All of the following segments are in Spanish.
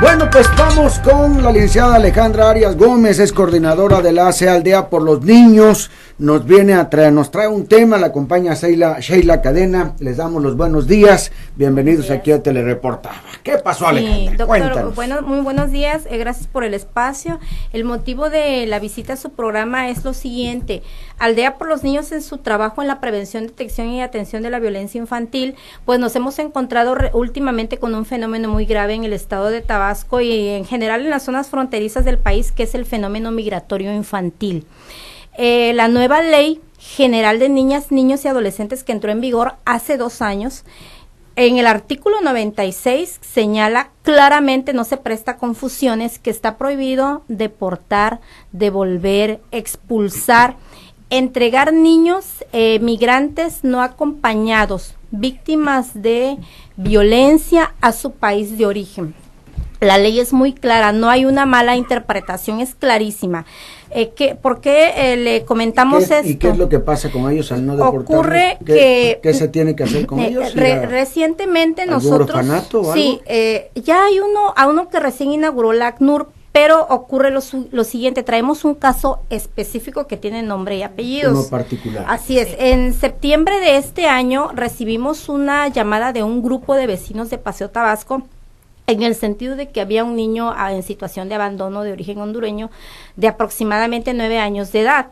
Bueno, pues vamos con la licenciada Alejandra Arias Gómez, es coordinadora de la ACE Aldea por los Niños. Nos trae un tema, la acompaña Sheila Cadena. Les damos los buenos días. Bienvenidos aquí a Telereporta. ¿Qué pasó, Alejandra? Doctor, cuéntanos. Muy buenos días, gracias por el espacio. El motivo de la visita a su programa es lo siguiente: Aldea por los Niños, en su trabajo en la prevención, detección y atención de la violencia infantil, pues nos hemos encontrado últimamente con un fenómeno muy grave en el estado de Tabasco y en general en las zonas fronterizas del país, que es el fenómeno migratorio infantil. La nueva Ley General de Niñas, Niños y Adolescentes, que entró en vigor hace 2 años, en el artículo 96 señala claramente, no se presta a confusiones, que está prohibido deportar, devolver, expulsar, entregar niños migrantes no acompañados, víctimas de violencia, a su país de origen. La ley es muy clara, no hay una mala interpretación, es clarísima. ¿Por qué le comentamos esto? ¿Y qué es lo que pasa con ellos al no deportarlos? Ocurre ¿Qué se tiene que hacer con ellos? Recientemente ¿algún nosotros... orfanato o sí, algo? ya hay uno que recién inauguró la ACNUR, pero ocurre lo siguiente: traemos un caso específico que tiene nombre y apellidos. Uno particular. Así es. En septiembre de este año recibimos una llamada de un grupo de vecinos de Paseo Tabasco, en el sentido de que había un niño en situación de abandono de origen hondureño de aproximadamente 9 años de edad.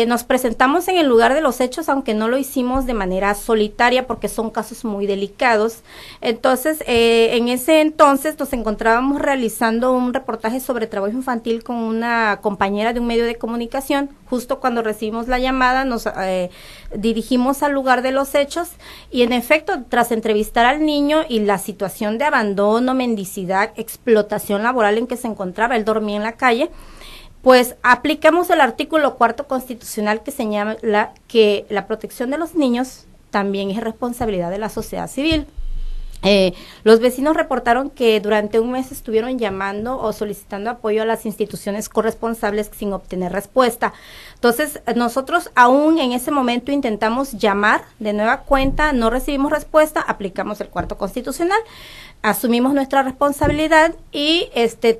Nos presentamos en el lugar de los hechos, aunque no lo hicimos de manera solitaria porque son casos muy delicados. Entonces, en ese entonces nos encontrábamos realizando un reportaje sobre trabajo infantil con una compañera de un medio de comunicación. Justo cuando recibimos la llamada nos dirigimos al lugar de los hechos y, en efecto, tras entrevistar al niño y la situación de abandono, mendicidad, explotación laboral en que se encontraba, él dormía en la calle, pues aplicamos el artículo 4 constitucional, que señala que la protección de los niños también es responsabilidad de la sociedad civil. Los vecinos reportaron que durante un mes estuvieron llamando o solicitando apoyo a las instituciones corresponsables sin obtener respuesta. Entonces, nosotros aún en ese momento intentamos llamar de nueva cuenta, no recibimos respuesta, aplicamos el 4 constitucional, asumimos nuestra responsabilidad y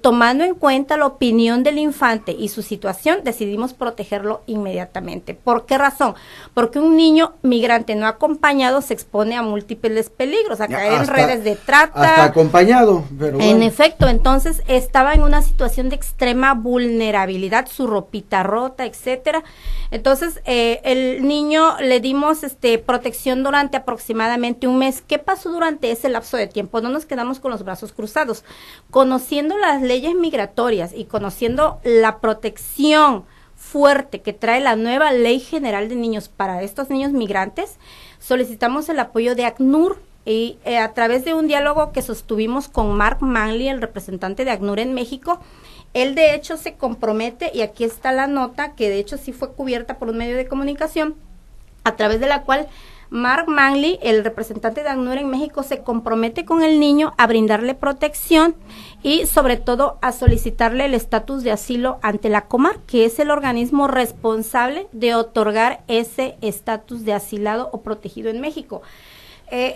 tomando en cuenta la opinión del infante y su situación, decidimos protegerlo inmediatamente. ¿Por qué razón? Porque un niño migrante no acompañado se expone a múltiples peligros, a caer en redes de trata. Hasta acompañado, pero bueno. En efecto, entonces estaba en una situación de extrema vulnerabilidad, su ropita rota, etcétera. Entonces, el niño le dimos protección durante aproximadamente un mes. ¿Qué pasó durante ese lapso de tiempo? No nos quedamos con los brazos cruzados. Conociendo las leyes migratorias y conociendo la protección fuerte que trae la nueva Ley General de Niños para estos niños migrantes, solicitamos el apoyo de ACNUR y a través de un diálogo que sostuvimos con Mark Manley, el representante de ACNUR en México. Él de hecho se compromete, y aquí está la nota, que de hecho sí fue cubierta por un medio de comunicación, a través de la cual Mark Manley, el representante de ACNUR en México, se compromete con el niño a brindarle protección y sobre todo a solicitarle el estatus de asilo ante la Comar, que es el organismo responsable de otorgar ese estatus de asilado o protegido en México.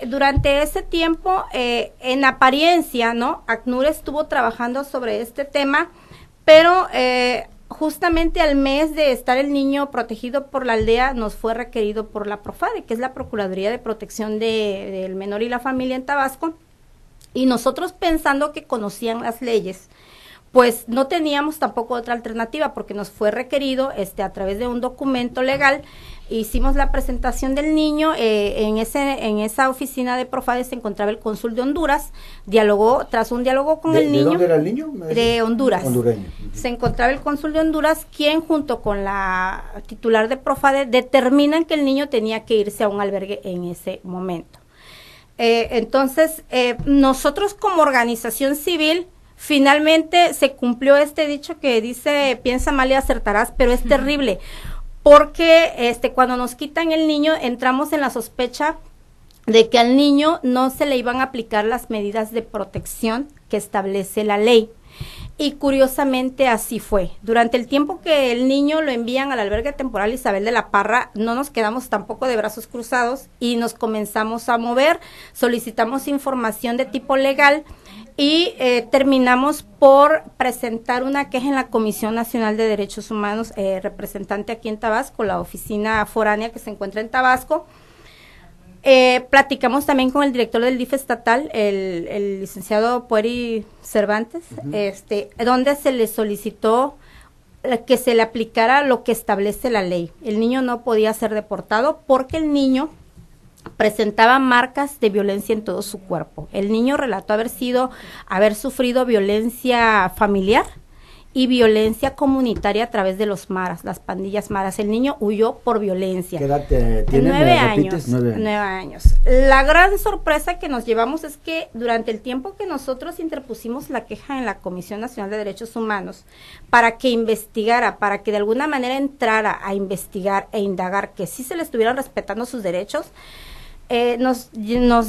Durante ese tiempo, en apariencia, ¿no?, ACNUR estuvo trabajando sobre este tema, pero justamente al mes de estar el niño protegido por la aldea, nos fue requerido por la PROFADE, que es la Procuraduría de Protección del Menor y la Familia en Tabasco, y nosotros, pensando que conocían las leyes, pues no teníamos tampoco otra alternativa, porque nos fue requerido a través de un documento legal. Hicimos la presentación del niño, en esa oficina de PROFADE se encontraba el cónsul de Honduras, tras un diálogo con el niño. ¿De dónde era el niño? De Honduras. Hondureño. Se encontraba el cónsul de Honduras, quien junto con la titular de PROFADE determinan que el niño tenía que irse a un albergue en ese momento. Entonces, nosotros como organización civil, finalmente se cumplió este dicho que dice: piensa mal y acertarás, pero es terrible. Porque cuando nos quitan el niño, entramos en la sospecha de que al niño no se le iban a aplicar las medidas de protección que establece la ley. Y curiosamente así fue. Durante el tiempo que el niño lo envían al albergue temporal Isabel de la Parra, no nos quedamos tampoco de brazos cruzados y nos comenzamos a mover, solicitamos información de tipo legal. y terminamos por presentar una queja en la Comisión Nacional de Derechos Humanos, representante aquí en Tabasco, la oficina foránea que se encuentra en Tabasco. Platicamos también con el director del DIF estatal, el licenciado Pueri Cervantes, donde se le solicitó que se le aplicara lo que establece la ley. El niño no podía ser deportado porque el niño presentaba marcas de violencia en todo su cuerpo. El niño relató haber sufrido violencia familiar y violencia comunitaria a través de los maras, las pandillas maras. El niño huyó por violencia. ¿Qué edad tiene? 9 años. 9 años. La gran sorpresa que nos llevamos es que durante el tiempo que nosotros interpusimos la queja en la Comisión Nacional de Derechos Humanos para que investigara, para que de alguna manera entrara a investigar e indagar que sí se le estuvieran respetando sus derechos, nos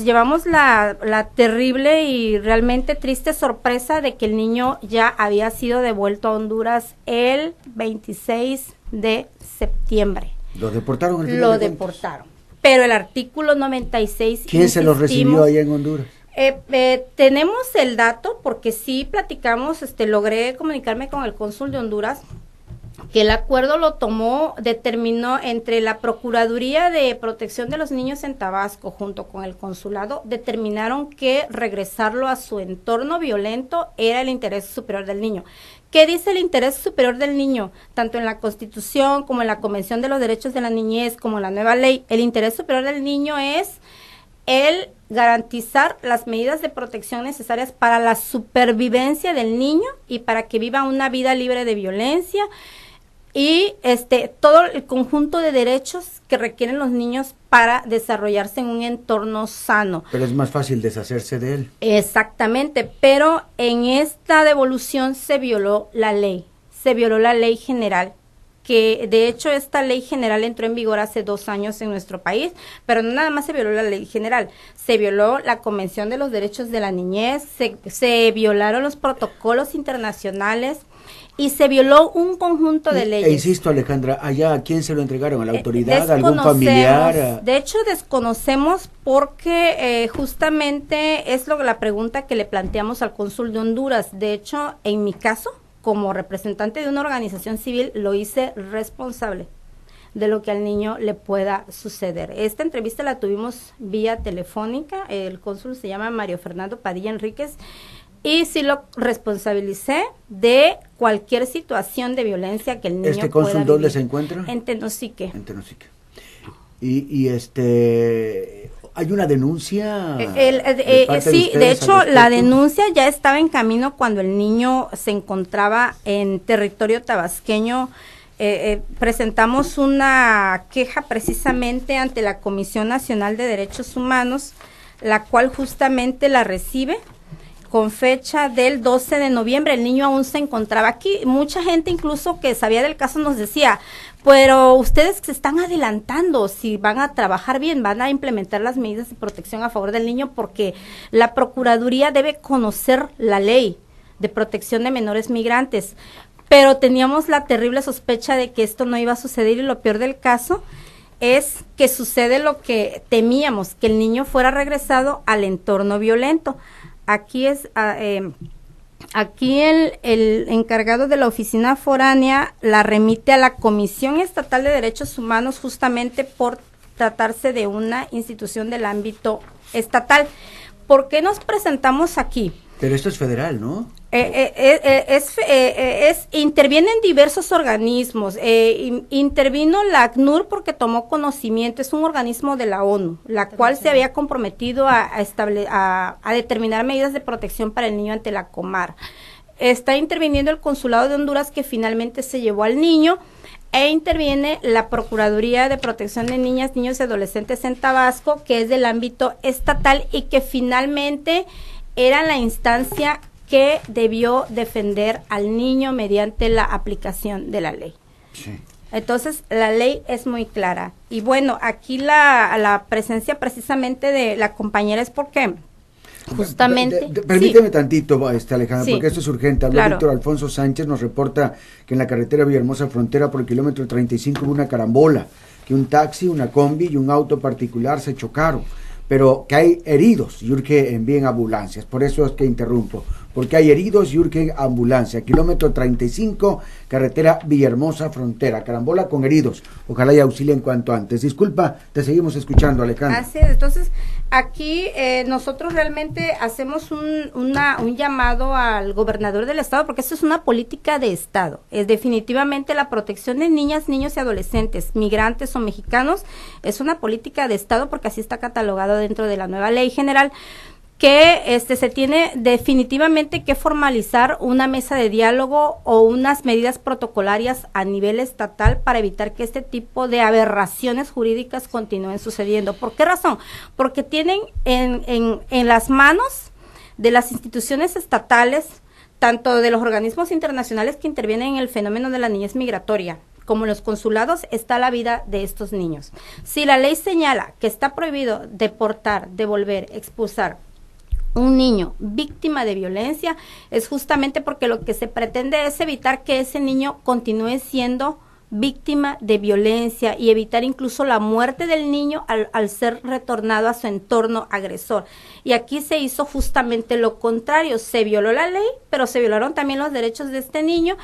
llevamos la terrible y realmente triste sorpresa de que el niño ya había sido devuelto a Honduras el 26 de septiembre. ¿Lo deportaron? Lo deportaron. Pero el artículo 96... ¿Quién se lo recibió allá en Honduras? Tenemos el dato porque sí platicamos, logré comunicarme con el cónsul de Honduras, que el acuerdo determinó entre la Procuraduría de Protección de los Niños en Tabasco junto con el consulado, determinaron que regresarlo a su entorno violento era el interés superior del niño. ¿Qué dice el interés superior del niño? Tanto en la Constitución como en la Convención de los Derechos de la Niñez, como en la nueva ley, el interés superior del niño es el garantizar las medidas de protección necesarias para la supervivencia del niño y para que viva una vida libre de violencia, y todo el conjunto de derechos que requieren los niños para desarrollarse en un entorno sano. Pero es más fácil deshacerse de él. Exactamente, pero en esta devolución se violó la ley general, que de hecho esta ley general entró en vigor hace 2 años en nuestro país, pero no nada más se violó la ley general, se violó la Convención de los Derechos de la Niñez, se violaron los protocolos internacionales, y se violó un conjunto de leyes. Insisto, Alejandra, allá, ¿a quién se lo entregaron? ¿A la autoridad? ¿A algún familiar? De hecho, desconocemos porque justamente es la pregunta que le planteamos al cónsul de Honduras. De hecho, en mi caso, como representante de una organización civil, lo hice responsable de lo que al niño le pueda suceder. Esta entrevista la tuvimos vía telefónica, el cónsul se llama Mario Fernando Padilla Enríquez, y sí lo responsabilicé de cualquier situación de violencia que el niño ¿Este cónsul pueda dónde vivir. se encuentra? En Tenosique. En Tenosique. Y ¿hay una denuncia? Sí, de hecho, la denuncia ya estaba en camino cuando el niño se encontraba en territorio tabasqueño. Presentamos una queja precisamente ante la Comisión Nacional de Derechos Humanos, la cual justamente la recibe con fecha del 12 de noviembre. El niño aún se encontraba aquí. Mucha gente incluso que sabía del caso nos decía, pero ustedes se están adelantando, si van a trabajar bien, van a implementar las medidas de protección a favor del niño, porque la Procuraduría debe conocer la ley de protección de menores migrantes. Pero teníamos la terrible sospecha de que esto no iba a suceder, y lo peor del caso es que sucede lo que temíamos, que el niño fuera regresado al entorno violento. Aquí el encargado de la oficina foránea la remite a la Comisión Estatal de Derechos Humanos, justamente por tratarse de una institución del ámbito estatal. ¿Por qué nos presentamos aquí? Pero esto es federal, ¿no? Intervienen diversos organismos. Intervino la ACNUR porque tomó conocimiento, es un organismo de la ONU, la cual se había comprometido a determinar medidas de protección para el niño ante la Comar. Está interviniendo el Consulado de Honduras, que finalmente se llevó al niño, e interviene la Procuraduría de Protección de Niñas, Niños y Adolescentes en Tabasco, que es del ámbito estatal y que finalmente era la instancia que debió defender al niño mediante la aplicación de la ley. Sí. Entonces, la ley es muy clara. Y bueno, aquí la presencia precisamente de la compañera es porque justamente... Permíteme tantito, Alejandra, Sí. porque esto es urgente. Habló Claro. Víctor Alfonso Sánchez, nos reporta que en la carretera Villahermosa Frontera por el kilómetro 35 hubo una carambola, que un taxi, una combi y un auto particular se chocaron. pero que hay heridos y urge envíen ambulancias. Por eso es que interrumpo, porque hay heridos y urge ambulancia. Kilómetro 35, carretera Villahermosa, frontera. Carambola con heridos. Ojalá y auxilien cuanto antes. Disculpa, te seguimos escuchando, Alejandra. Así es, entonces aquí nosotros realmente hacemos un llamado al gobernador del estado, porque esto es una política de estado. Es definitivamente la protección de niñas, niños y adolescentes, migrantes o mexicanos, es una política de estado porque así está catalogado dentro de la nueva ley general, que se tiene definitivamente que formalizar una mesa de diálogo o unas medidas protocolarias a nivel estatal para evitar que este tipo de aberraciones jurídicas continúen sucediendo. ¿Por qué razón? Porque tienen en las manos de las instituciones estatales, tanto de los organismos internacionales que intervienen en el fenómeno de la niñez migratoria, como en los consulados, está la vida de estos niños. Si la ley señala que está prohibido deportar, devolver, expulsar un niño víctima de violencia, es justamente porque lo que se pretende es evitar que ese niño continúe siendo víctima de violencia y evitar incluso la muerte del niño al ser retornado a su entorno agresor. Y aquí se hizo justamente lo contrario, se violó la ley, pero se violaron también los derechos de este niño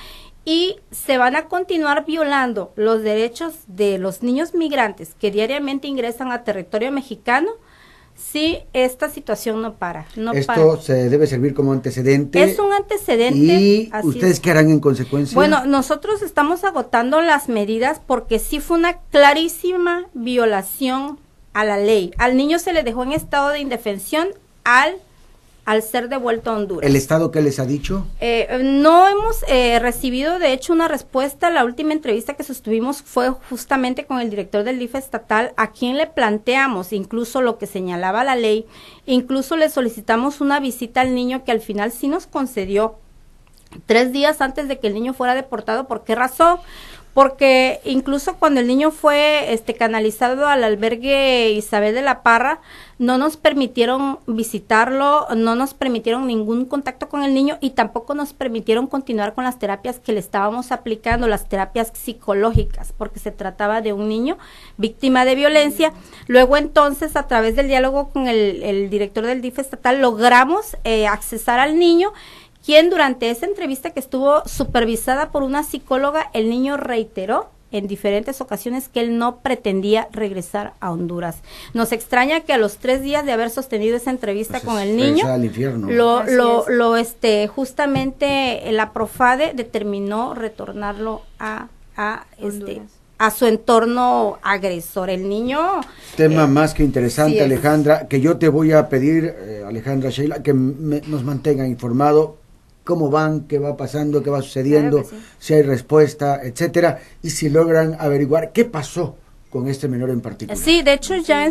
y se van a continuar violando los derechos de los niños migrantes que diariamente ingresan a territorio mexicano si esta situación no para. Esto se debe servir como antecedente. Es un antecedente. ¿Y ustedes qué harán en consecuencia? Bueno, nosotros estamos agotando las medidas porque sí fue una clarísima violación a la ley. Al niño se le dejó en estado de indefensión al ser devuelto a Honduras. ¿El Estado qué les ha dicho? No hemos recibido, de hecho, una respuesta. La última entrevista que sostuvimos fue justamente con el director del DIF estatal, a quien le planteamos incluso lo que señalaba la ley, incluso le solicitamos una visita al niño que al final sí nos concedió 3 días antes de que el niño fuera deportado. ¿Por qué razón? Porque incluso cuando el niño fue canalizado al albergue Isabel de la Parra, no nos permitieron visitarlo, no nos permitieron ningún contacto con el niño y tampoco nos permitieron continuar con las terapias que le estábamos aplicando, las terapias psicológicas, porque se trataba de un niño víctima de violencia. Luego entonces, a través del diálogo con el director del DIF estatal, logramos accesar al niño, quien durante esa entrevista que estuvo supervisada por una psicóloga, el niño reiteró en diferentes ocasiones que él no pretendía regresar a Honduras. Nos extraña que a los 3 días de haber sostenido esa entrevista con el niño, justamente la Profade determinó retornarlo a su entorno agresor. El niño... Tema más que interesante, sí, Alejandra, que yo te voy a pedir, Alejandra Sheila, que nos mantenga informado cómo van, qué va pasando, qué va sucediendo, claro que sí, si hay respuesta, etcétera, y si logran averiguar qué pasó con este menor en particular. Sí, de hecho ya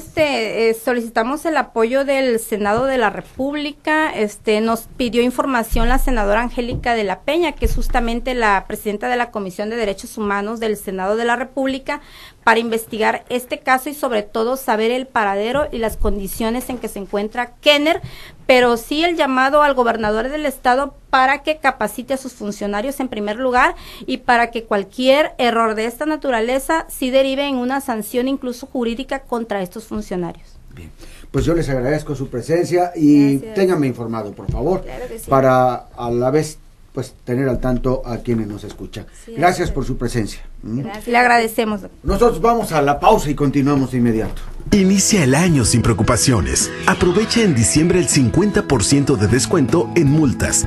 solicitamos el apoyo del Senado de la República. Nos pidió información la senadora Angélica de la Peña, que es justamente la presidenta de la Comisión de Derechos Humanos del Senado de la República, para investigar este caso y sobre todo saber el paradero y las condiciones en que se encuentra Kenner, pero sí el llamado al gobernador del estado para que capacite a sus funcionarios en primer lugar y para que cualquier error de esta naturaleza sí derive en una sanción incluso jurídica contra estos funcionarios. Bien, pues yo les agradezco su presencia y ténganme informado, por favor, claro que sí, para a la vez pues tener al tanto a quienes nos escuchan. Sí, gracias por su presencia. Gracias. Le agradecemos. Nosotros vamos a la pausa y continuamos de inmediato. Inicia el año sin preocupaciones. Aprovecha en diciembre el 50% de descuento en multas,